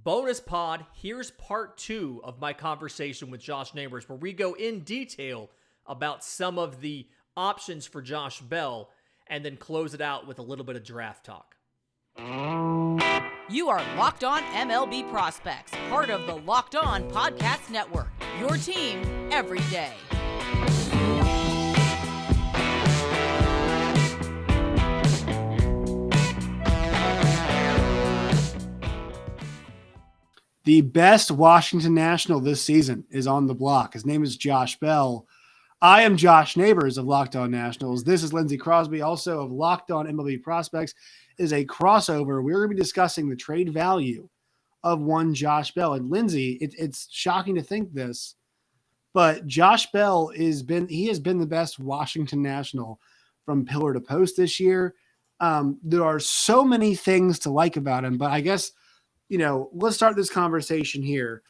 Bonus pod, here's part 2 of my conversation with Josh Neighbors, where we go in detail about some of the options for Josh Bell and then close it out with a little bit of draft talk. You are Locked On MLB Prospects, part of the Locked On Podcast Network, your team every day. The best Washington National this season is on the block. His name is Josh Bell. I am Josh Neighbors of Locked On Nationals. This is Lindsey Crosby, also of Locked On MLB Prospects. It is a crossover. We're going to be discussing the trade value of one Josh Bell. And Lindsey, it's shocking to think this, but Josh Bell has been the best Washington National from pillar to post this year. There are so many things to like about him, but I guess, let's start this conversation here.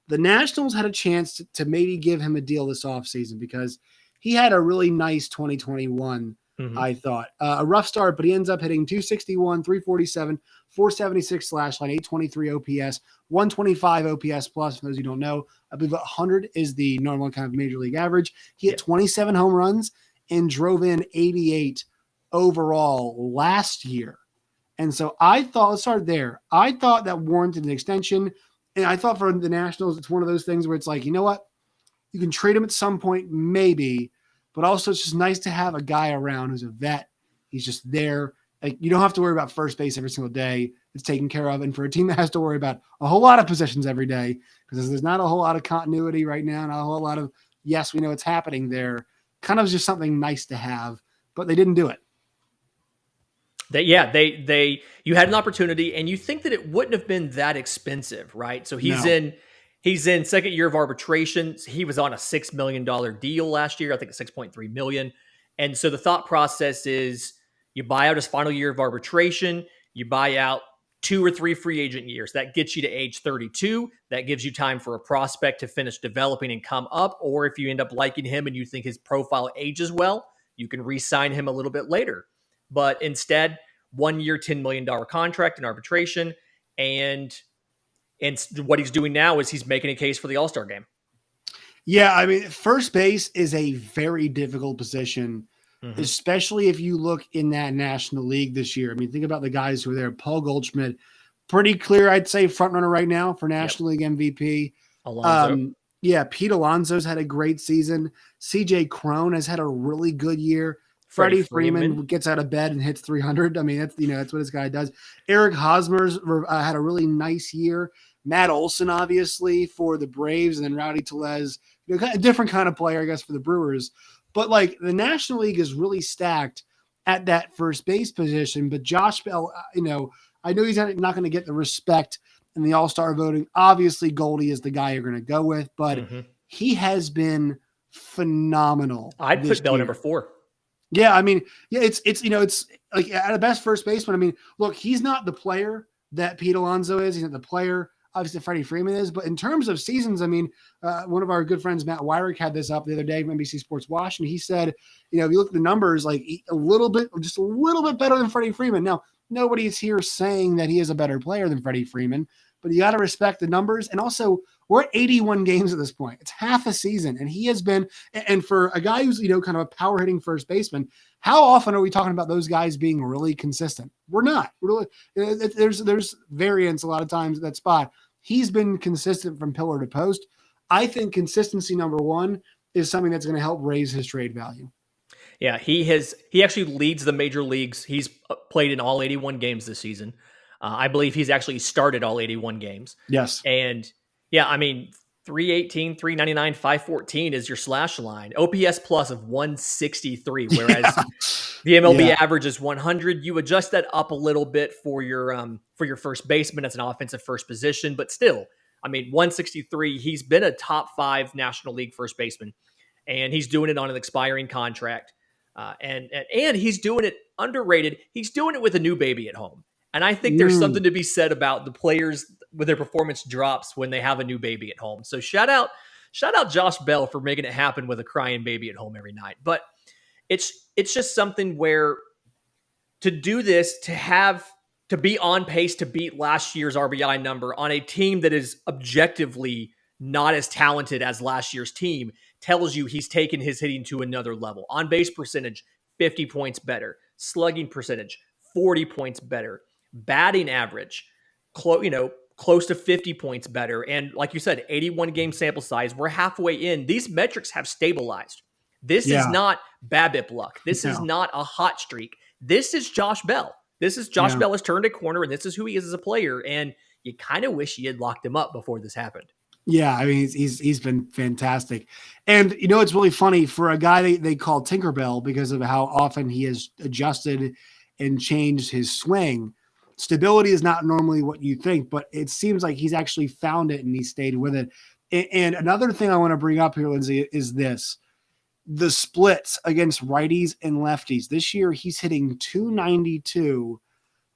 The Nationals had a chance to maybe give him a deal this offseason because he had a really nice 2021, I thought. A rough start, but he ends up hitting 261, 347, 476 slash line, 823 OPS, 125 OPS plus. For those who don't know, I believe 100 is the normal kind of major league average. He hit 27 home runs and drove in 88 overall last year. And so let's start there. I thought that warranted an extension. And I thought for the Nationals, it's one of those things where it's like, you know what? You can trade him at some point, maybe. But also it's just nice to have a guy around who's a vet. He's just there. Like, you don't have to worry about first base every single day. It's taken care of. And for a team that has to worry about a whole lot of positions every day, because there's not a whole lot of continuity right now, not a whole lot of, yes, we know it's happening there, kind of just something nice to have. But they didn't do it. You had an opportunity, and you think that it wouldn't have been that expensive, right? So he's in second year of arbitration. He was on a $6 million deal last year. I think it's $6.3 million. And so the thought process is you buy out his final year of arbitration, you buy out 2 or 3 free agent years. That gets you to age 32. That gives you time for a prospect to finish developing and come up. Or if you end up liking him and you think his profile ages well, you can re-sign him a little bit later. But instead, 1 year, $10 million contract in arbitration. And what he's doing now is he's making a case for the All-Star game. Yeah, I mean, first base is a very difficult position, especially if you look in that National League this year. I mean, think about the guys who are there. Paul Goldschmidt, pretty clear, I'd say, front runner right now for National League MVP. Alonso. Pete Alonso's had a great season. CJ Cron has had a really good year. Freddie Freeman gets out of bed and hits 300. I mean, that's what this guy does. Eric Hosmer's had a really nice year. Matt Olson, obviously, for the Braves, and then Rowdy Tellez, a different kind of player, I guess, for the Brewers. But like the National League is really stacked at that first base position. But Josh Bell, I know he's not going to get the respect in the All-Star voting. Obviously, Goldie is the guy you're going to go with, but he has been phenomenal. I'd put Bell number 4. Yeah, I mean, it's like at the best first baseman. I mean, look, he's not the player that Pete Alonso is. He's not the player, obviously, Freddie Freeman is. But in terms of seasons, I mean, one of our good friends, Matt Wyrick, had this up the other day from NBC Sports Washington. He said, if you look at the numbers, like just a little bit better than Freddie Freeman. Now, nobody's here saying that he is a better player than Freddie Freeman, but you got to respect the numbers. And also, we're at 81 games at this point. It's half a season. And he has been, and for a guy who's, kind of a power hitting first baseman, how often are we talking about those guys being really consistent? We're not. Really, there's variance a lot of times at that spot. He's been consistent from pillar to post. I think consistency, number one, is something that's going to help raise his trade value. Yeah, he actually leads the major leagues. He's played in all 81 games this season. I believe he's actually started all 81 games. Yes. And yeah, I mean, 318, 399, 514 is your slash line. OPS plus of 163, whereas the MLB average is 100. You adjust that up a little bit for your first baseman as an offensive first position, but still, I mean, 163. He's been a top 5 National League first baseman, and he's doing it on an expiring contract. And he's doing it underrated. He's doing it with a new baby at home. And I think there's something to be said about the players when their performance drops when they have a new baby at home. So shout out Josh Bell for making it happen with a crying baby at home every night. But it's just something where to do this, to have to be on pace to beat last year's RBI number on a team that is objectively not as talented as last year's team tells you he's taken his hitting to another level. On base percentage, 50 points better. Slugging percentage, 40 points better. Batting average, close to 50 points better. And like you said, 81 game sample size. We're halfway in. These metrics have stabilized. This is not BABIP luck. This is not a hot streak. This is Josh Bell. Josh Bell has turned a corner, and this is who he is as a player. And you kind of wish you had locked him up before this happened. Yeah, I mean, he's been fantastic. And, it's really funny for a guy they call Tinkerbell because of how often he has adjusted and changed his swing. Stability is not normally what you think, but it seems like he's actually found it and he stayed with it. And another thing I want to bring up here, Lindsay, is this. The splits against righties and lefties. This year, he's hitting 292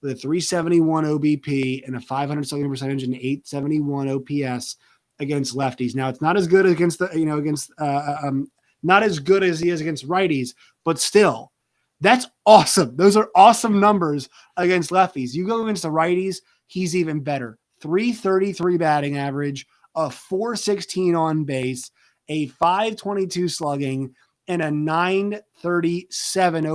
with a 371 OBP and a 500 slugging percentage and 871 OPS against lefties. Now, it's not as good against not as good as he is against righties, but still, that's awesome. Those are awesome numbers against lefties. You go against the righties, he's even better. 333 batting average, a 416 on base, a 522 slugging, and a 937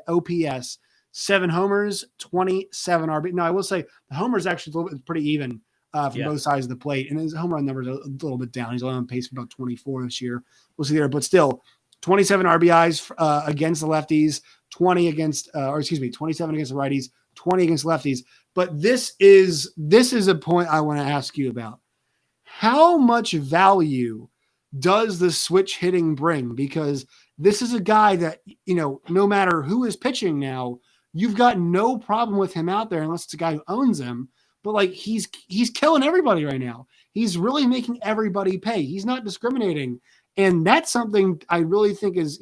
OPS, 7 homers, 27 RB. Now, I will say the homers actually pretty even from both sides of the plate, and his home run numbers are a little bit down. He's only on pace for about 24 this year. We'll see there, but still, 27 RBIs against the lefties, 27 against the righties, 20 against lefties. But this is a point I want to ask you about. How much value does the switch hitting bring? Because this is a guy that, no matter who is pitching now, you've got no problem with him out there unless it's a guy who owns him. But he's killing everybody right now. He's really making everybody pay. He's not discriminating. And that's something I really think is,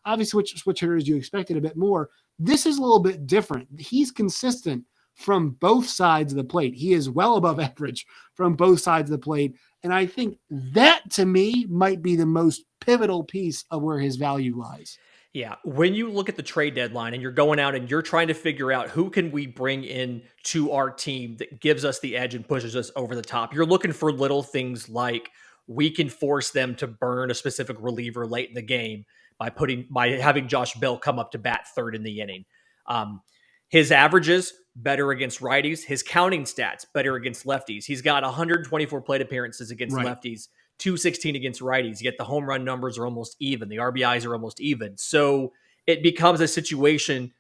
obviously switch hitters, you expected a bit more. This is a little bit different. He's consistent from both sides of the plate. He is well above average from both sides of the plate. And I think that, to me, might be the most pivotal piece of where his value lies. Yeah. When you look at the trade deadline and you're going out and you're trying to figure out who can we bring in to our team that gives us the edge and pushes us over the top, you're looking for little things like we can force them to burn a specific reliever late in the game by having Josh Bell come up to bat third in the inning. His averages better against righties. His counting stats better against lefties. He's got 124 plate appearances against lefties, 216 against righties. Yet the home run numbers are almost even. The RBIs are almost even. So it becomes a situation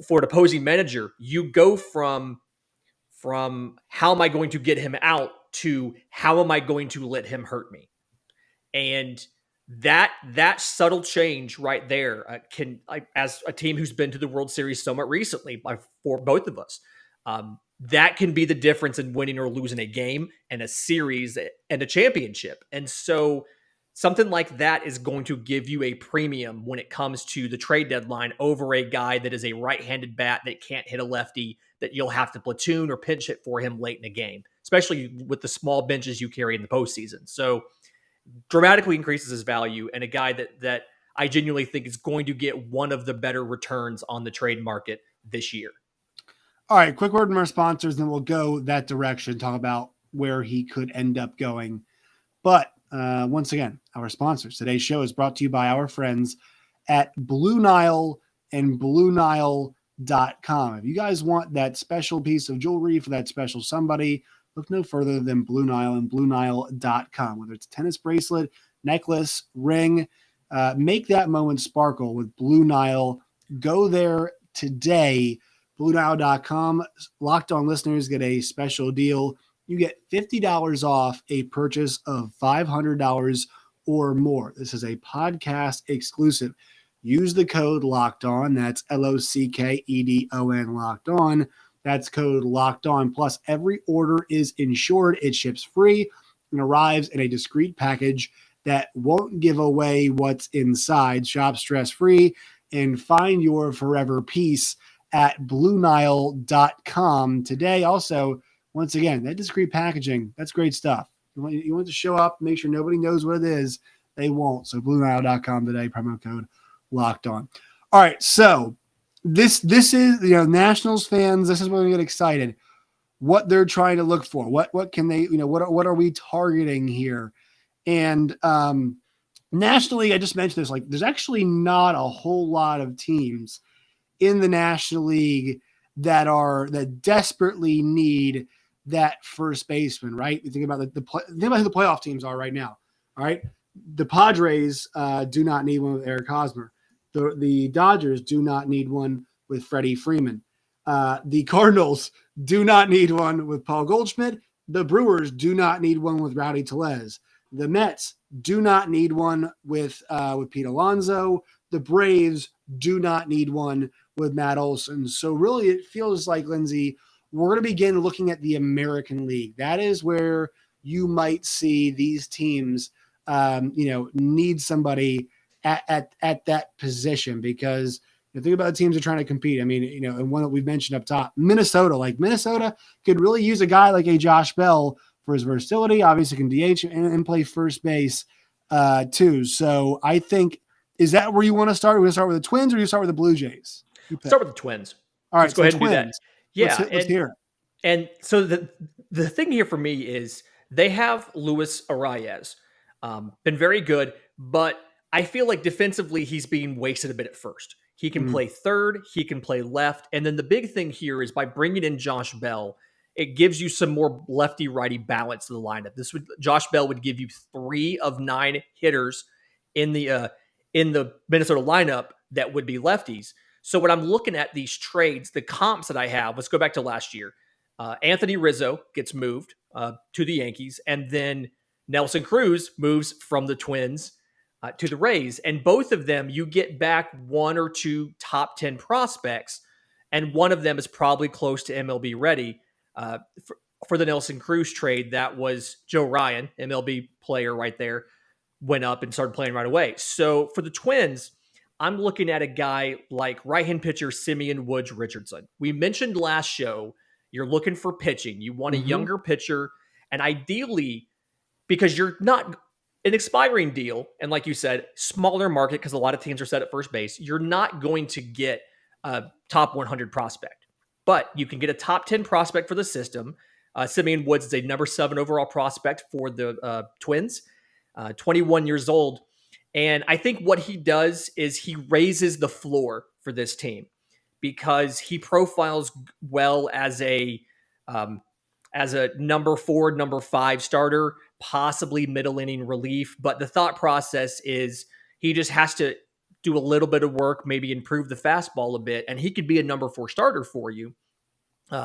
for an opposing manager. You go from how am I going to get him out to how am I going to let him hurt me? And that subtle change right there as a team who's been to the World Series somewhat recently for both of us, that can be the difference in winning or losing a game and a series and a championship. And so something like that is going to give you a premium when it comes to the trade deadline over a guy that is a right-handed bat that can't hit a lefty that you'll have to platoon or pinch hit for him late in a game, especially with the small benches you carry in the postseason. So dramatically increases his value, and a guy that I genuinely think is going to get one of the better returns on the trade market this year. All right, quick word from our sponsors, then we'll go that direction, talk about where he could end up going. But once again, our sponsors. Today's show is brought to you by our friends at Blue Nile and BlueNile.com. If you guys want that special piece of jewelry for that special somebody, look no further than Blue Nile and BlueNile.com. Whether it's a tennis bracelet, necklace, ring, make that moment sparkle with Blue Nile. Go there today. BlueNile.com. Locked On listeners get a special deal. You get $50 off a purchase of $500 or more. This is a podcast exclusive. Use the code Locked On. That's LOCKEDON Locked On. That's code Locked On. Plus, every order is insured. It ships free and arrives in a discreet package that won't give away what's inside. Shop stress-free and find your forever peace at BlueNile.com today. Also, once again, that discreet packaging, that's great stuff. You want to show up, make sure nobody knows what it is. They won't. So BlueNile.com today, promo code Locked On. All right, so This is, Nationals fans, this is when we get excited. What they're trying to look for. What can they, what are we targeting here? And nationally, I just mentioned this, like there's actually not a whole lot of teams in the National League that desperately need that first baseman, right? You think about think about who the playoff teams are right now. All right. The Padres do not need one with Eric Hosmer. The Dodgers do not need one with Freddie Freeman. The Cardinals do not need one with Paul Goldschmidt. The Brewers do not need one with Rowdy Tellez. The Mets do not need one with Pete Alonso. The Braves do not need one with Matt Olson. So really, it feels like, Lindsay, we're going to begin looking at the American League. That is where you might see these teams, need somebody at that position, because you think about the teams that are trying to compete. I mean, and one that we've mentioned up top, Minnesota could really use a guy like a Josh Bell for his versatility. Obviously can DH and play first base too. So I think, is that where you want to start? We're going to start with the Twins, or do you start with the Blue Jays? Start with the Twins. All right, let's go ahead and do that. Yeah, let's hear it. And so the thing here for me is they have Luis Arias, been very good, but I feel like defensively he's being wasted a bit at first. He can play third, he can play left, and then the big thing here is by bringing in Josh Bell, it gives you some more lefty-righty balance to the lineup. Josh Bell would give you 3 of 9 hitters in the Minnesota lineup that would be lefties. So when I'm looking at these trades, the comps that I have, let's go back to last year. Anthony Rizzo gets moved to the Yankees, and then Nelson Cruz moves from the Twins to the Rays. And both of them, you get back 1 or 2 top 10 prospects, and one of them is probably close to MLB ready. For the Nelson Cruz trade, that was Joe Ryan, MLB player right there, went up and started playing right away. So for the Twins, I'm looking at a guy like right-hand pitcher Simeon Woods Richardson. We mentioned last show, you're looking for pitching. You want a younger pitcher, and ideally, because you're not an expiring deal, and like you said, smaller market because a lot of teams are set at first base, you're not going to get a top 100 prospect. But you can get a top 10 prospect for the system. Simeon Woods is a number 7 overall prospect for the Twins, 21 years old. And I think what he does is he raises the floor for this team because he profiles well as a number 4, number 5 starter, possibly middle inning relief. But the thought process is he just has to do a little bit of work, maybe improve the fastball a bit, and he could be a number 4 starter for you. He's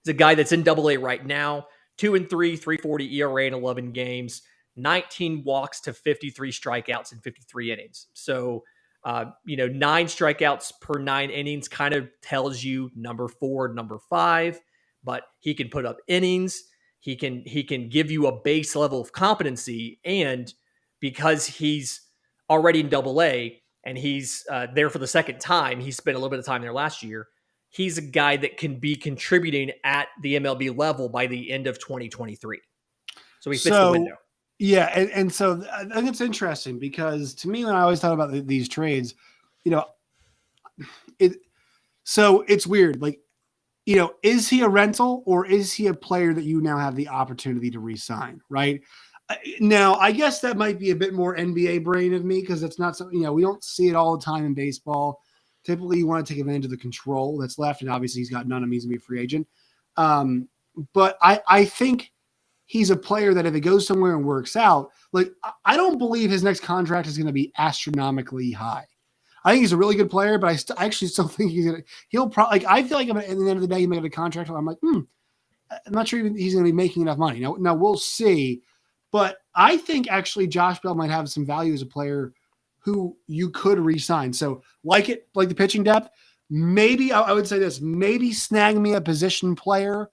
a guy that's in Double-A right now, 2-3, 3.40 ERA in 11 games. 19 walks to 53 strikeouts in 53 innings. So, 9 strikeouts per 9 innings kind of tells you number 4, number 5, but he can put up innings. He can give you a base level of competency. And because he's already in Double-A and he's there for the second time, he spent a little bit of time there last year. He's a guy that can be contributing at the MLB level by the end of 2023. So he fits the window. Yeah, and so I think it's interesting because to me, when I always thought about these trades, it's weird. Like, is he a rental or is he a player that you now have the opportunity to re-sign, right? Now, I guess that might be a bit more NBA brain of me because it's not something, we don't see it all the time in baseball. Typically, you want to take advantage of the control that's left, and obviously he's got none of them. He's going to be a free agent. But I think he's a player that if it goes somewhere and works out, like I don't believe his next contract is going to be astronomically high. I think he's a really good player, but I actually still think he'll probably, like, I feel like at the end of the day, he may get a contract. I'm like, I'm not sure he's going to be making enough money. Now we'll see. But I think actually Josh Bell might have some value as a player who you could re-sign. So like the pitching depth, maybe I would say this, maybe snag me a position player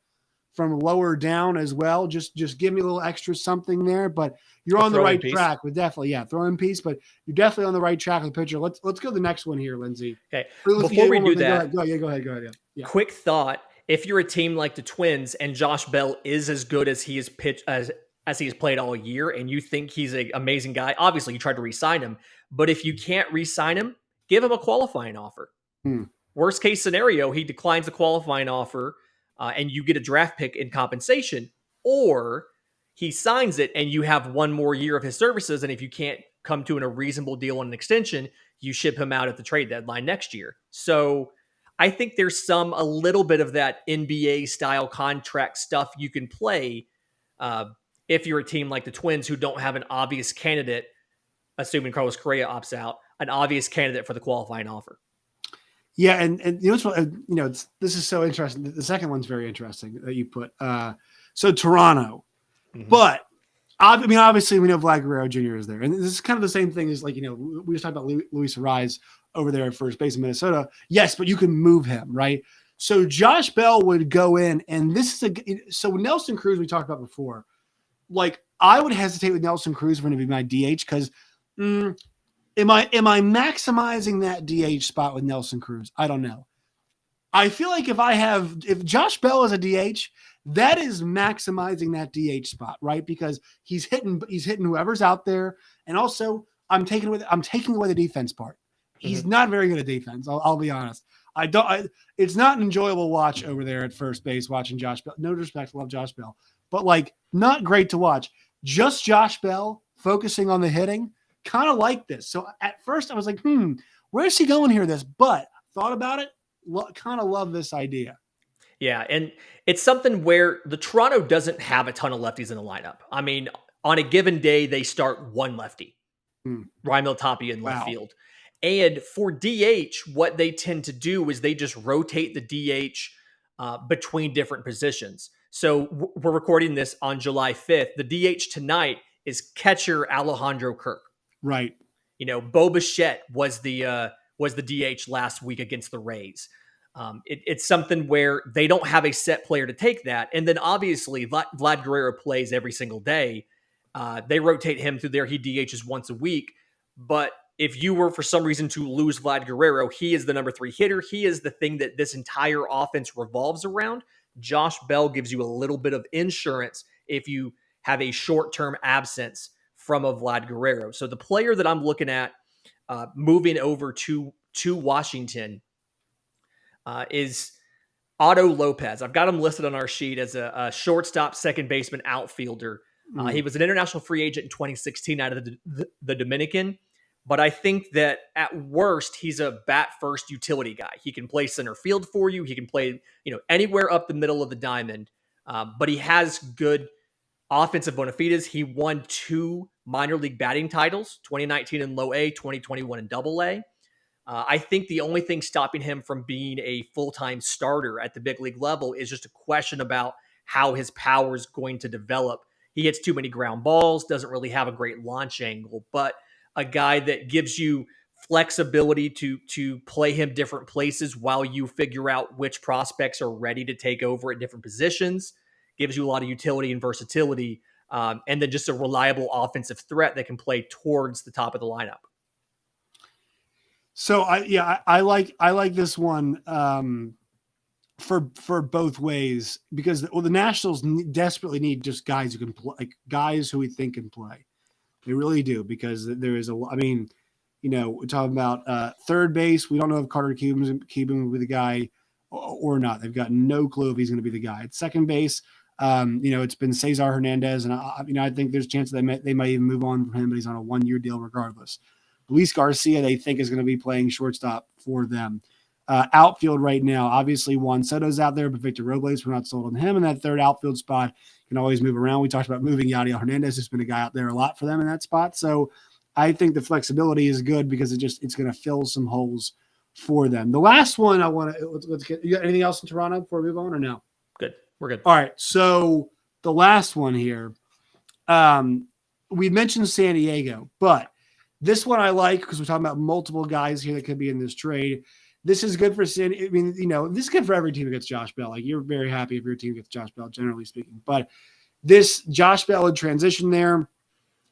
from lower down as well. Just give me a little extra something there, but you're on the right track with definitely, throw in piece, but you're definitely on the right track with the pitcher. Let's go to the next one here, Lindsay. Okay. Before we do that, go ahead. Yeah. Quick thought. If you're a team like the Twins and Josh Bell is as good as he has pitched as he has played all year, and you think he's an amazing guy, obviously you tried to re-sign him, but if you can't re-sign him, give him a qualifying offer. Worst case scenario, he declines a qualifying offer and you get a draft pick in compensation, or he signs it and you have one more year of his services. And if you can't come to a reasonable deal on an extension, you ship him out at the trade deadline next year. So I think there's a little bit of that NBA style contract stuff you can play if you're a team like the Twins who don't have an obvious candidate, assuming Carlos Correa opts out, an obvious candidate for the qualifying offer. Yeah, and this is so interesting. The second one's very interesting that you put. So Toronto, but obviously we know Vlad Guerrero Jr. is there, and this is kind of the same thing as we just talked about Luis Ariz over there at first base in Minnesota. Yes, but you can move him, right? So Josh Bell would go in, and this is so Nelson Cruz we talked about before. Like I would hesitate with Nelson Cruz for him to be my DH because. Am I maximizing that DH spot with Nelson Cruz? I don't know. I feel like if Josh Bell is a DH, that is maximizing that DH spot, right? Because he's hitting whoever's out there, and also I'm taking away the defense part. He's not very good at defense. I'll be honest. It's not an enjoyable watch over there at first base watching Josh Bell. No disrespect, love Josh Bell, but not great to watch. Just Josh Bell focusing on the hitting. Kind of like this. So at first I was like, where's he going here? But thought about it, kind of love this idea. Yeah, and it's something where the Toronto doesn't have a ton of lefties in the lineup. I mean, on a given day, they start one lefty, Raimel Tapia in left field. And for DH, what they tend to do is they just rotate the DH between different positions. So we're recording this on July 5th. The DH tonight is catcher Alejandro Kirk. Right. Bo Bichette was the DH last week against the Rays. It's something where they don't have a set player to take that. And then obviously Vlad Guerrero plays every single day. They rotate him through there. He DHs once a week. But if you were for some reason to lose Vlad Guerrero, he is the number 3 hitter. He is the thing that this entire offense revolves around. Josh Bell gives you a little bit of insurance if you have a short-term absence from a Vlad Guerrero. So the player that I'm looking at moving over to Washington is Otto Lopez. I've got him listed on our sheet as a shortstop, second baseman, outfielder. He was an international free agent in 2016 out of the Dominican. But I think that at worst, he's a bat-first utility guy. He can play center field for you. He can play anywhere up the middle of the diamond. But he has good offensive bona fides. He won 2 minor league batting titles, 2019 in low A, 2021 in double A. I think the only thing stopping him from being a full-time starter at the big league level is just a question about how his power is going to develop. He hits too many ground balls, doesn't really have a great launch angle, but a guy that gives you flexibility to play him different places while you figure out which prospects are ready to take over at different positions. Gives you a lot of utility and versatility, and then just a reliable offensive threat that can play towards the top of the lineup. So I like this one for both ways because the Nationals desperately need just guys who can play, guys who we think can play. They really do because there is we're talking about third base. We don't know if Carter Cuban will be the guy or not. They've got no clue if he's going to be the guy. At second base. It's been Cesar Hernandez, and I think there's a chance that they might even move on from him, but he's on a 1-year deal regardless. Luis Garcia, they think, is going to be playing shortstop for them. Outfield right now, obviously Juan Soto's out there, but Victor Robles, we're not sold on him. And that third outfield spot can always move around. We talked about moving Yadiel Hernandez, who's been a guy out there a lot for them in that spot. So I think the flexibility is good because it's going to fill some holes for them. The last one I want to let's get. You got anything else in Toronto before we move on or no? Good. We're good. All right. So the last one here, we mentioned San Diego, but this one I like because we're talking about multiple guys here that could be in this trade. This is good for San. I mean, this is good for every team that gets Josh Bell. Like you're very happy if your team gets Josh Bell, generally speaking. But this Josh Bell in transition there,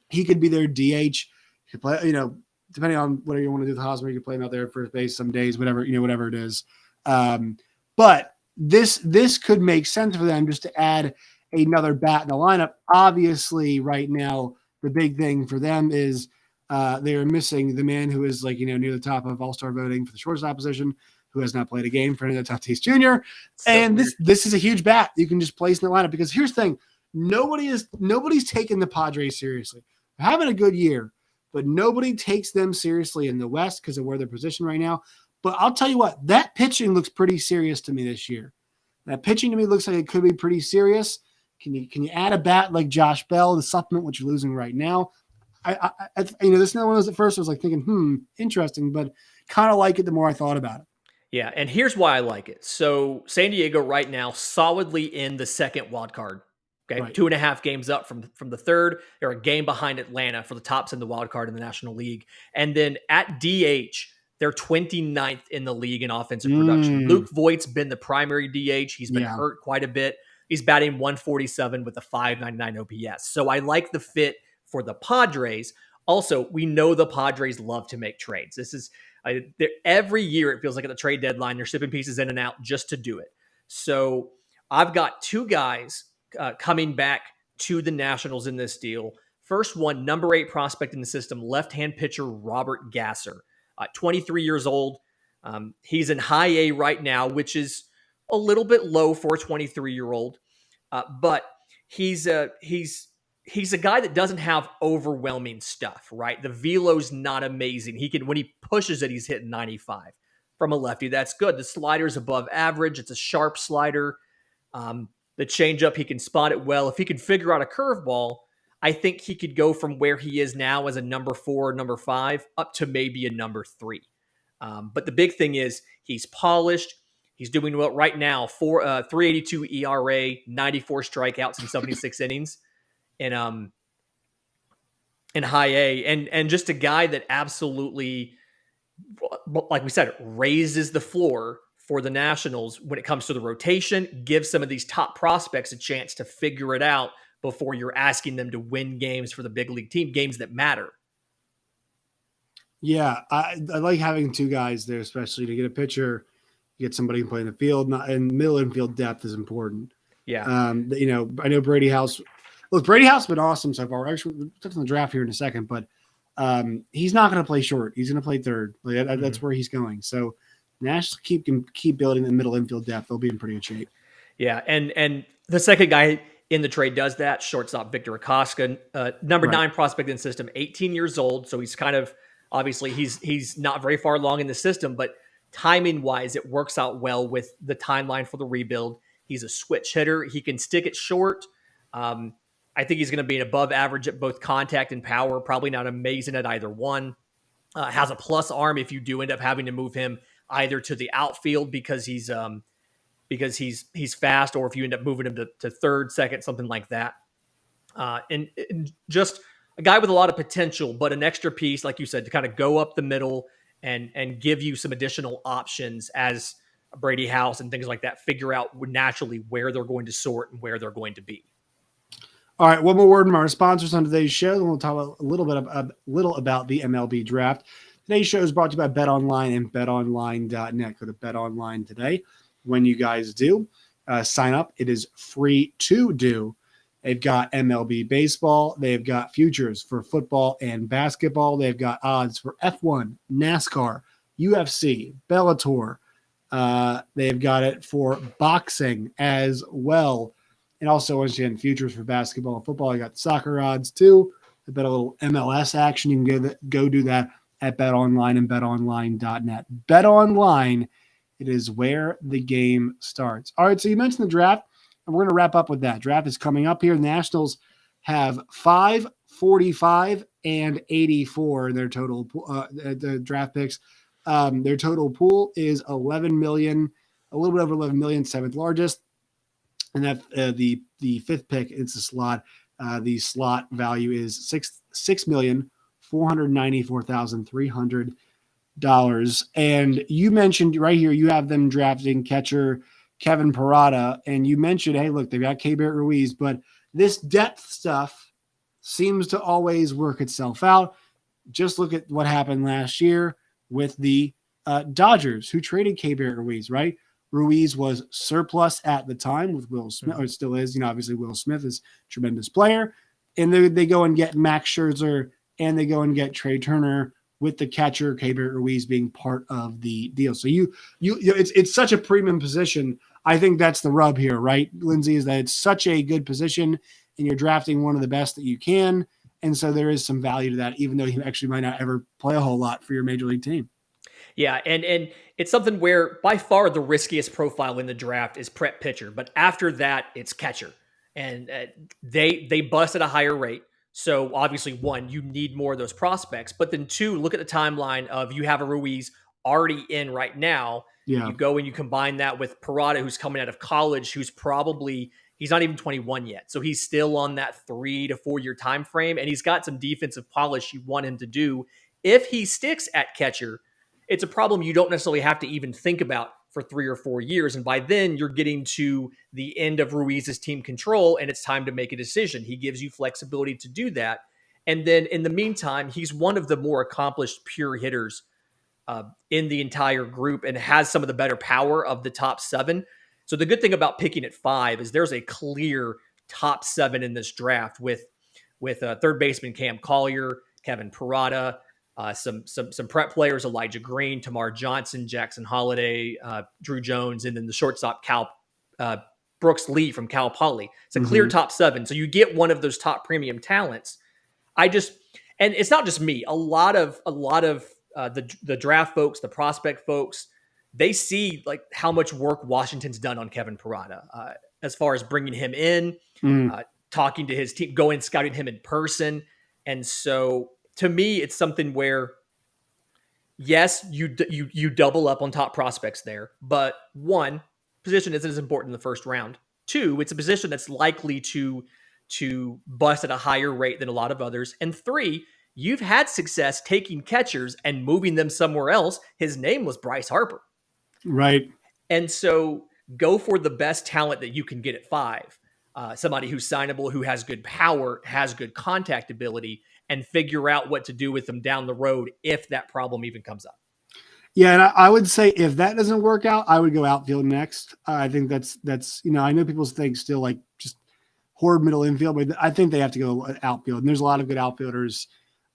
he could be their DH. He could play, depending on whatever you want to do with Hosmer, you can play him out there at first base some days, whatever it is. But this could make sense for them just to add another bat in the lineup. Obviously, right now, the big thing for them is they are missing the man who is near the top of all-star voting for the shortstop position, who has not played a game, Fernando Tatis Jr. And this is a huge bat you can just place in the lineup, because here's the thing. Nobody's taking the Padres seriously. They're having a good year, but nobody takes them seriously in the West because of where they're positioned right now. But I'll tell you what, that pitching looks pretty serious to me this year. That pitching to me looks like it could be pretty serious. Can you add a bat like Josh Bell to supplement what you're losing right now? I this is one of those at first I was like thinking, interesting, but kind of like it the more I thought about it. Yeah, and here's why I like it. So San Diego right now solidly in the second wild card. Okay, right. 2.5 games up from the third. They're a game behind Atlanta for the tops in the wild card in the National League. And then at DH, they're 29th in the league in offensive production. Luke Voigt's been the primary DH. He's been hurt quite a bit. He's batting 147 with a 599 OPS. So I like the fit for the Padres. Also, we know the Padres love to make trades. This is every year it feels like at the trade deadline, they're shipping pieces in and out just to do it. So I've got 2 guys coming back to the Nationals in this deal. First one, number 8 prospect in the system, left-hand pitcher Robert Gasser, 23 years old. He's in high A right now, which is a little bit low for a 23-year-old, but he's a guy that doesn't have overwhelming stuff, right? The velo's not amazing. When he pushes it, he's hitting 95 from a lefty. That's good. The slider's above average. It's a sharp slider. The changeup, he can spot it well. If he can figure out a curveball, I think he could go from where he is now as a number 4, number 5, up to maybe a number 3. But the big thing is he's polished. He's doing well right now. 3.82 ERA, 94 strikeouts in 76 innings, in high A, and just a guy that absolutely, like we said, raises the floor for the Nationals when it comes to the rotation. Gives some of these top prospects a chance to figure it out before you're asking them to win games for the big league team, games that matter. Yeah, I like having 2 guys there, especially to get a pitcher, get somebody who can play in the field, and middle infield depth is important. Yeah. I know Brady House. Look, Brady House has been awesome so far. Actually, we'll touch on the draft here in a second, but he's not going to play short. He's going to play third. That's where he's going. So Nationals keep building the middle infield depth. They'll be in pretty good shape. Yeah, and the second guy in the trade does that, shortstop Victor Acosta, number 9 prospect in the system, 18 years old. So he's kind of, obviously he's not very far along in the system, but timing wise, it works out well with the timeline for the rebuild. He's a switch hitter. He can stick it short. I think he's going to be an above average at both contact and power, probably not amazing at either one. Has a plus arm if you do end up having to move him either to the outfield because he's fast, or if you end up moving him to third, second, something like that. And just a guy with a lot of potential, but an extra piece, like you said, to kind of go up the middle and give you some additional options as Brady House and things like that figure out naturally where they're going to sort and where they're going to be. All right, one more word from our sponsors on today's show, then we'll talk a little about the MLB draft. Today's show is brought to you by BetOnline and BetOnline.net. Go to BetOnline today. When you guys do, sign up. It is free to do. They've got MLB baseball. They've got futures for football and basketball. They've got odds for F1, NASCAR, UFC, Bellator. They've got it for boxing as well. And also, once again, futures for basketball and football. I got soccer odds too. I bet a little MLS action. You can go do that at BetOnline and BetOnline.net. BetOnline, it is where the game starts. All right, so you mentioned the draft, and we're going to wrap up with that. Draft is coming up here. The Nationals have 5, 45, and 84 in their total the draft picks. Their total pool is 11 million, a little bit over 11 million, 7th largest. And that the 5th pick, it's a slot. The slot value is $6,494,300. And you mentioned right here, you have them drafting catcher Kevin Parada, and you mentioned, hey, look, they've got Keibert Ruiz, but this depth stuff seems to always work itself out. Just look at what happened last year with the Dodgers, who traded Keibert Ruiz, right? Ruiz was surplus at the time with Will Smith, or still is. Obviously Will Smith is a tremendous player. And they go and get Max Scherzer, and they go and get Trey Turner with the catcher, Keibert Ruiz, being part of the deal. So it's such a premium position. I think that's the rub here, right, Lindsay, is that it's such a good position and you're drafting one of the best that you can. And so there is some value to that, even though you actually might not ever play a whole lot for your major league team. Yeah, and it's something where by far the riskiest profile in the draft is prep pitcher, but after that it's catcher, and they bust at a higher rate. So obviously, one, you need more of those prospects, but then two, look at the timeline of you have a Ruiz already in right now. Yeah. You go and you combine that with Parada, who's coming out of college, he's not even 21 yet, so he's still on that 3 to 4 year time frame, and he's got some defensive polish you want him to do. If he sticks at catcher, it's a problem you don't necessarily have to even think about for 3 or 4 years. And by then you're getting to the end of Ruiz's team control and it's time to make a decision. He gives you flexibility to do that. And then in the meantime, he's one of the more accomplished pure hitters in the entire group and has some of the better power of the top 7. So the good thing about picking at 5 is there's a clear top 7 in this draft with third baseman Cam Collier, Kevin Parada, some prep players, Elijah Green, Tamar Johnson, Jackson Holiday, Drew Jones, and then the shortstop Brooks Lee from Cal Poly. It's a clear top 7. So you get one of those top premium talents. And it's not just me. A lot of the draft folks, the prospect folks, they see like how much work Washington's done on Kevin Parada as far as bringing him in, talking to his team, going scouting him in person, and so. To me, it's something where, yes, you double up on top prospects there, but one, position isn't as important in the first round. 2, it's a position that's likely to bust at a higher rate than a lot of others. And 3, you've had success taking catchers and moving them somewhere else. His name was Bryce Harper. Right. And so go for the best talent that you can get at 5. Somebody who's signable, who has good power, has good contact ability, and figure out what to do with them down the road if that problem even comes up. Yeah, and I would say if that doesn't work out, I would go outfield next. I think that's I know people think still like just horrid middle infield, but I think they have to go outfield. And there's a lot of good outfielders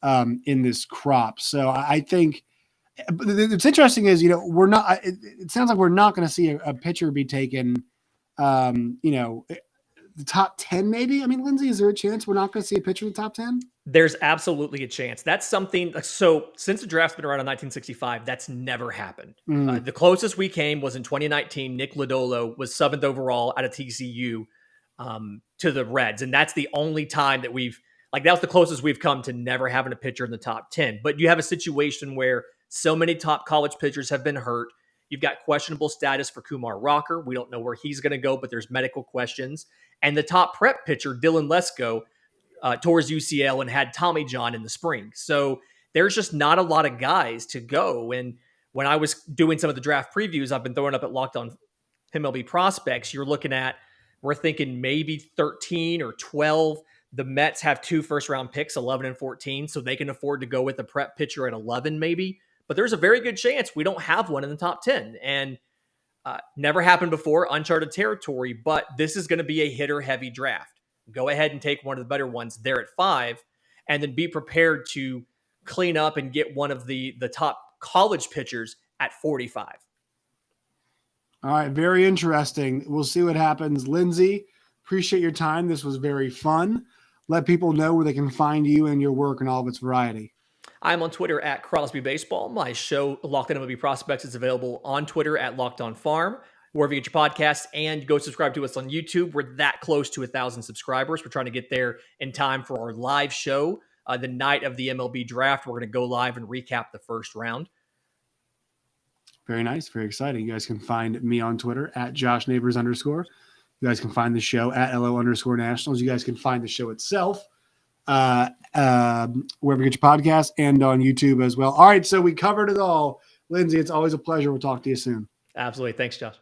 in this crop. So I think what's interesting is, we're not. It sounds like we're not going to see a pitcher be taken. The top 10, maybe. I mean, Lindsay, is there a chance we're not going to see a pitcher in the top 10? There's absolutely a chance. That's something. So since the draft's been around in 1965, that's never happened. The closest we came was in 2019. Nick Lodolo was 7th overall out of TCU to the Reds. And that's the only time that that was the closest we've come to never having a pitcher in the top 10. But you have a situation where so many top college pitchers have been hurt. You've got questionable status for Kumar Rocker. We don't know where he's going to go, but there's medical questions. And the top prep pitcher, Dylan Lesko, tore his UCL and had Tommy John in the spring. So there's just not a lot of guys to go. And when I was doing some of the draft previews, I've been throwing up at LockedOn MLB Prospects, we're thinking maybe 13 or 12. The Mets have 2 first-round picks, 11 and 14, so they can afford to go with a prep pitcher at 11 maybe. But there's a very good chance we don't have one in the top 10. And never happened before, uncharted territory, but this is going to be a hitter-heavy draft. Go ahead and take one of the better ones there at 5, and then be prepared to clean up and get one of the top college pitchers at 45. All right, very interesting. We'll see what happens. Lindsay, appreciate your time. This was very fun. Let people know where they can find you and your work and all of its variety. I'm on Twitter at Crosby Baseball. My show, Locked On MLB Prospects, is available on Twitter at Locked On Farm, wherever you get your podcasts, and go subscribe to us on YouTube. We're that close to 1,000 subscribers. We're trying to get there in time for our live show the night of the MLB draft. We're going to go live and recap the first round. Very nice. Very exciting. You guys can find me on Twitter at JoshNeighbors_. You guys can find the show at LO_Nationals. You guys can find the show itself wherever you get your podcast and on YouTube as well. All right, so we covered it all. Lindsay, it's always a pleasure. We'll talk to you soon. Absolutely. Thanks, Josh.